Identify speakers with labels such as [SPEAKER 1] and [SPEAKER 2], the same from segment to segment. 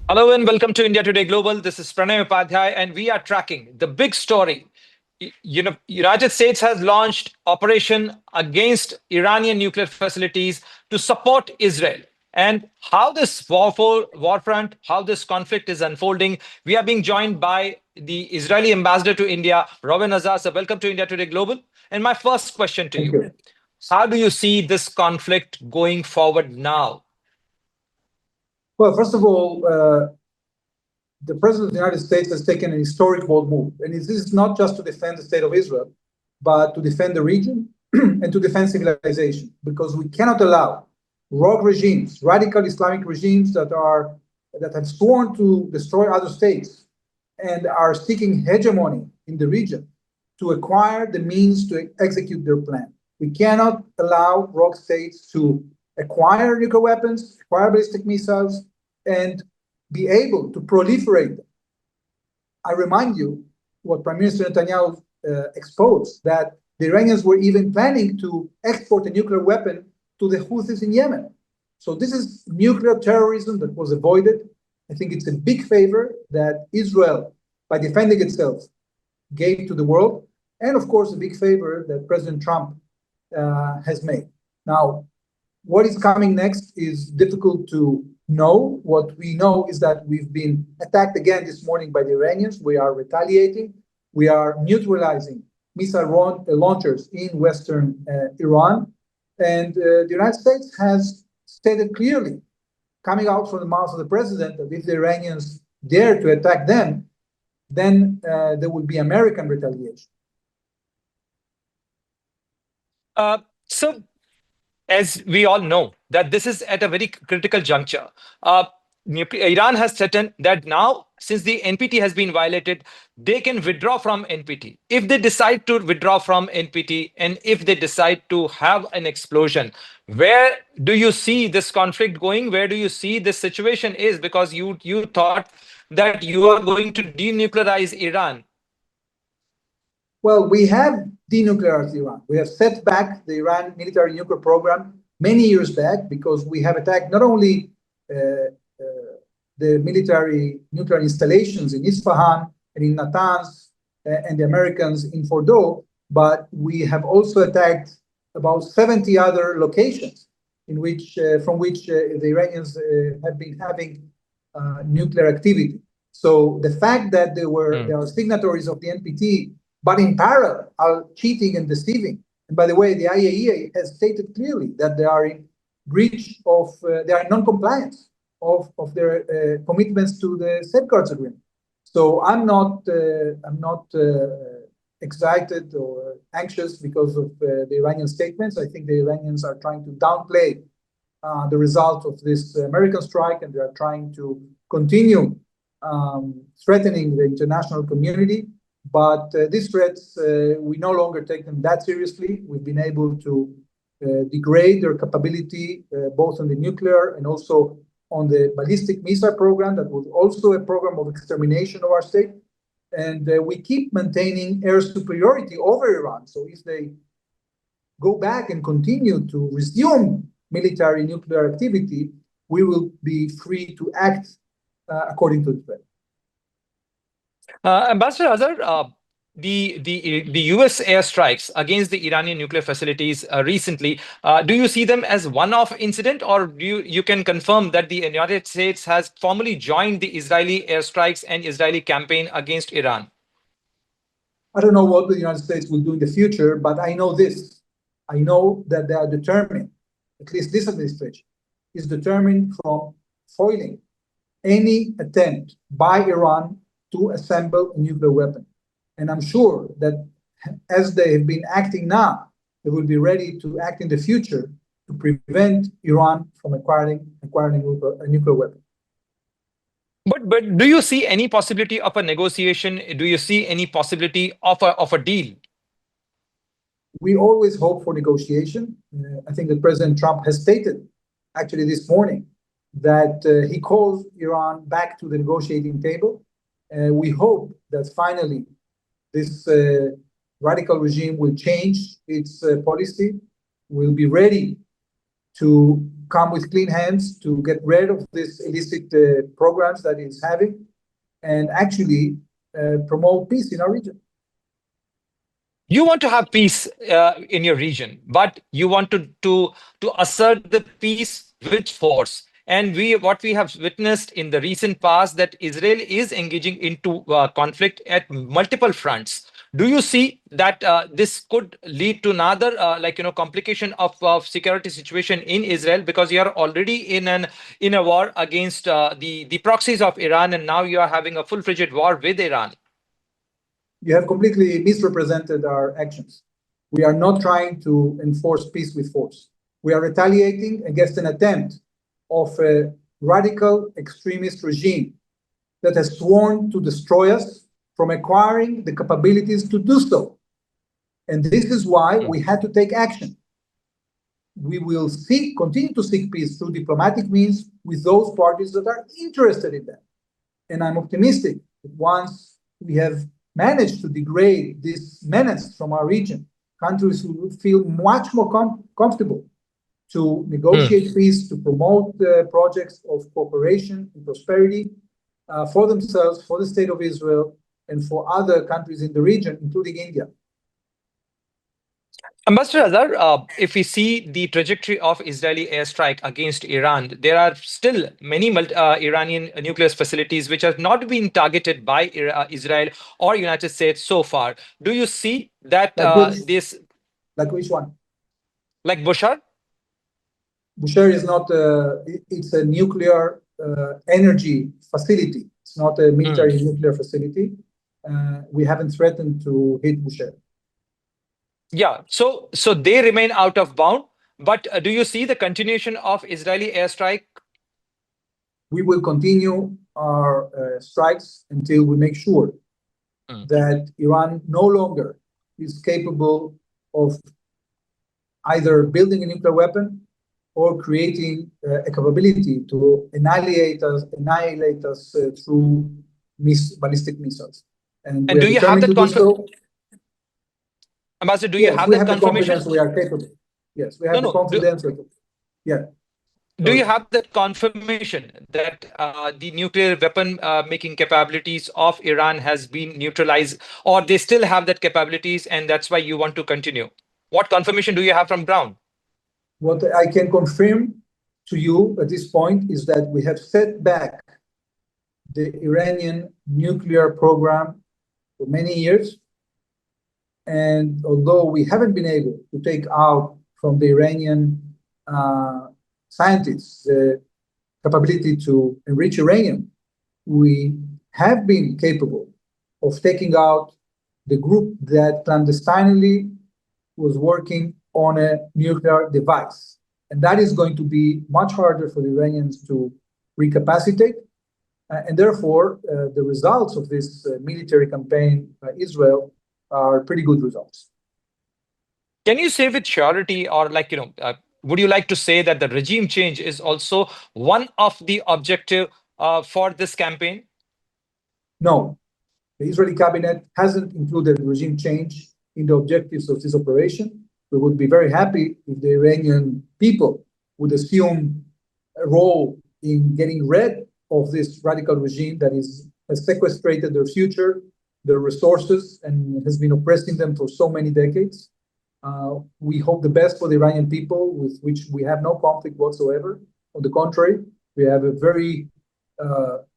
[SPEAKER 1] Hello and welcome to India Today Global. This is Pranay Upadhyaya, and we are tracking the big story. United States has launched operation against Iranian nuclear facilities to support Israel. And how this warfront, how this conflict is unfolding, we are being joined by the Israeli ambassador to India, Reuven Azar. So welcome to India Today Global. And my first question to
[SPEAKER 2] Thank
[SPEAKER 1] you:
[SPEAKER 2] you.
[SPEAKER 1] how do you see this conflict going forward now?
[SPEAKER 2] Well, first of all, the President of the United States has taken an historic bold move. And this is not just to defend the state of Israel, but to defend the region and to defend civilization, because we cannot allow rogue regimes, radical Islamic regimes that have sworn to destroy other states and are seeking hegemony in the region to acquire the means to execute their plan. We cannot allow rogue states to acquire nuclear weapons, acquire ballistic missiles, and be able to proliferate them. I remind you what Prime Minister Netanyahu exposed, that the Iranians were even planning to export a nuclear weapon to the Houthis in Yemen. So this is nuclear terrorism that was avoided. I think it's a big favor that Israel, by defending itself, gave to the world, and of course, a big favor that President Trump has made. Now, what is coming next is difficult to know. What we know is that we've been attacked again this morning by the Iranians. We are retaliating. We are neutralizing missile launchers in Western Iran. And the United States has stated clearly, coming out from the mouth of the president, that if the Iranians dare to attack them, then there will be American retaliation.
[SPEAKER 1] So, as we all know, that this is at a very critical juncture. Iran has threatened that now, since the NPT has been violated, they can withdraw from NPT. If they decide to withdraw from NPT and if they decide to have an explosion, where do you see this conflict going? Where do you see this situation is? Because you thought that you are going to denuclearize Iran.
[SPEAKER 2] Well, we have denuclearized Iran. We have set back the Iran military nuclear program many years back because we have attacked not only the military nuclear installations in Isfahan and in Natanz and the Americans in Fordow, but we have also attacked about 70 other locations from which the Iranians have been having nuclear activity. So the fact that there are signatories of the NPT, but in parallel are cheating and deceiving. And by the way, the IAEA has stated clearly that they are in breach of, they are in non-compliance of their commitments to the safeguards agreement. So I'm not excited or anxious because of the Iranian statements. I think the Iranians are trying to downplay the result of this American strike, and they are trying to continue threatening the international community. But these threats, we no longer take them that seriously. We've been able to degrade their capability, both on the nuclear and also on the ballistic missile program. That was also a program of extermination of our state. And we keep maintaining air superiority over Iran. So if they go back and continue to resume military nuclear activity, we will be free to act according to the threat.
[SPEAKER 1] Ambassador Azar, the US airstrikes against the Iranian nuclear facilities recently, do you see them as one-off incident, or you can confirm that the United States has formally joined the Israeli airstrikes and Israeli campaign against Iran?
[SPEAKER 2] I don't know what the United States will do in the future, but I know this. I know that they are determined, at least this administration is determined from foiling any attempt by Iran to assemble a nuclear weapon. And I'm sure that as they have been acting now, they will be ready to act in the future to prevent Iran from acquiring a nuclear weapon.
[SPEAKER 1] But do you see any possibility of a negotiation? Do you see any possibility of a deal?
[SPEAKER 2] We always hope for negotiation. I think that President Trump has stated, actually this morning, that he calls Iran back to the negotiating table. We hope that finally this radical regime will change its policy, will be ready to come with clean hands to get rid of this illicit programs that it's having and actually promote peace in our region.
[SPEAKER 1] You want to have peace in your region, but you want to assert the peace with force. And what we have witnessed in the recent past that Israel is engaging into conflict at multiple fronts. Do you see that this could lead to another complication of security situation in Israel, because you are already in a war against the proxies of Iran, and now you are having a full-fledged war with Iran?
[SPEAKER 2] You have completely misrepresented our actions. We are not trying to enforce peace with force. We are retaliating against an attempt of a radical extremist regime that has sworn to destroy us from acquiring the capabilities to do so. And this is why we had to take action. We will continue to seek peace through diplomatic means with those parties that are interested in that. And I'm optimistic that once we have managed to degrade this menace from our region, countries will feel much more comfortable to negotiate peace, to promote projects of cooperation and prosperity for themselves, for the state of Israel, and for other countries in the region, including India.
[SPEAKER 1] Ambassador Azar, if we see the trajectory of Israeli airstrike against Iran, there are still many Iranian nuclear facilities which have not been targeted by Israel or United States so far. Do you see that this...
[SPEAKER 2] Like which one?
[SPEAKER 1] Like Bushehr?
[SPEAKER 2] Bushehr is not, it's a nuclear energy facility. It's not a military nuclear facility. We haven't threatened to hit Bushehr.
[SPEAKER 1] Yeah, so they remain out of bound. But do you see the continuation of Israeli airstrike?
[SPEAKER 2] We will continue our strikes until we make sure that Iran no longer is capable of either building a nuclear weapon or creating a capability to annihilate us through ballistic missiles. And we are
[SPEAKER 1] do you have
[SPEAKER 2] determined
[SPEAKER 1] that
[SPEAKER 2] to do so.
[SPEAKER 1] Ambassador, do you
[SPEAKER 2] Yes,
[SPEAKER 1] have
[SPEAKER 2] we
[SPEAKER 1] that
[SPEAKER 2] have the
[SPEAKER 1] confirmation?
[SPEAKER 2] confidence we are capable. Yes, we have the confidence. Yeah.
[SPEAKER 1] Do you have that confirmation that the nuclear weapon making capabilities of Iran has been neutralized, or they still have that capabilities and that's why you want to continue? What confirmation do you have from ground?
[SPEAKER 2] What I can confirm to you at this point is that we have set back the Iranian nuclear program for many years. And although we haven't been able to take out from the Iranian scientists the capability to enrich uranium, we have been capable of taking out the group that clandestinely was working on a nuclear device. And that is going to be much harder for the Iranians to recapacitate. And therefore, the results of this military campaign by Israel are pretty good results.
[SPEAKER 1] Can you say with surety, or would you like to say that the regime change is also one of the objective for this campaign?
[SPEAKER 2] No, the Israeli cabinet hasn't included regime change in the objectives of this operation. We would be very happy if the Iranian people would assume a role in getting rid of this radical regime that has sequestrated their future, their resources, and has been oppressing them for so many decades. We hope the best for the Iranian people, with which we have no conflict whatsoever. On the contrary, we have a very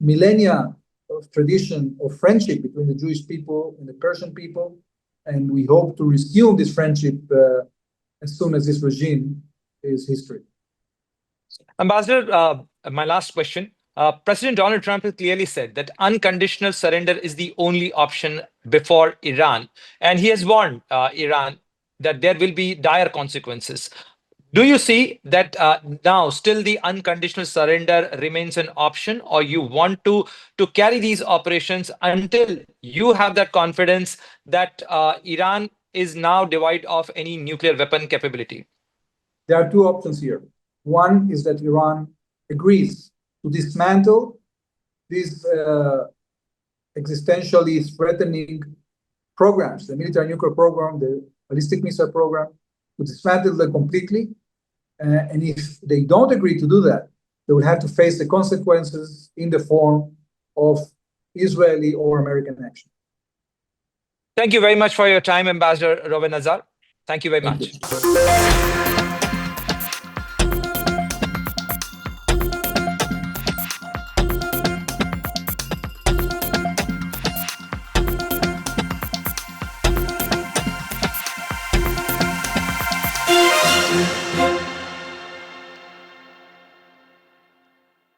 [SPEAKER 2] millennia of tradition of friendship between the Jewish people and the Persian people, and we hope to resume this friendship as soon as this regime is history.
[SPEAKER 1] Ambassador, my last question. President Donald Trump has clearly said that unconditional surrender is the only option before Iran. And he has warned Iran that there will be dire consequences. Do you see that now still the unconditional surrender remains an option, or you want to carry these operations until you have that confidence that Iran is now devoid of any nuclear weapon capability?
[SPEAKER 2] There are two options here. One is that Iran agrees to dismantle these existentially threatening programs, the military nuclear program, the ballistic missile program, to dismantle them completely And if they don't agree to do that, they will have to face the consequences in the form of Israeli or American action.
[SPEAKER 1] Thank you very much for your time, Ambassador Reuven Azar. Thank you very
[SPEAKER 2] Thank
[SPEAKER 1] much.
[SPEAKER 2] you.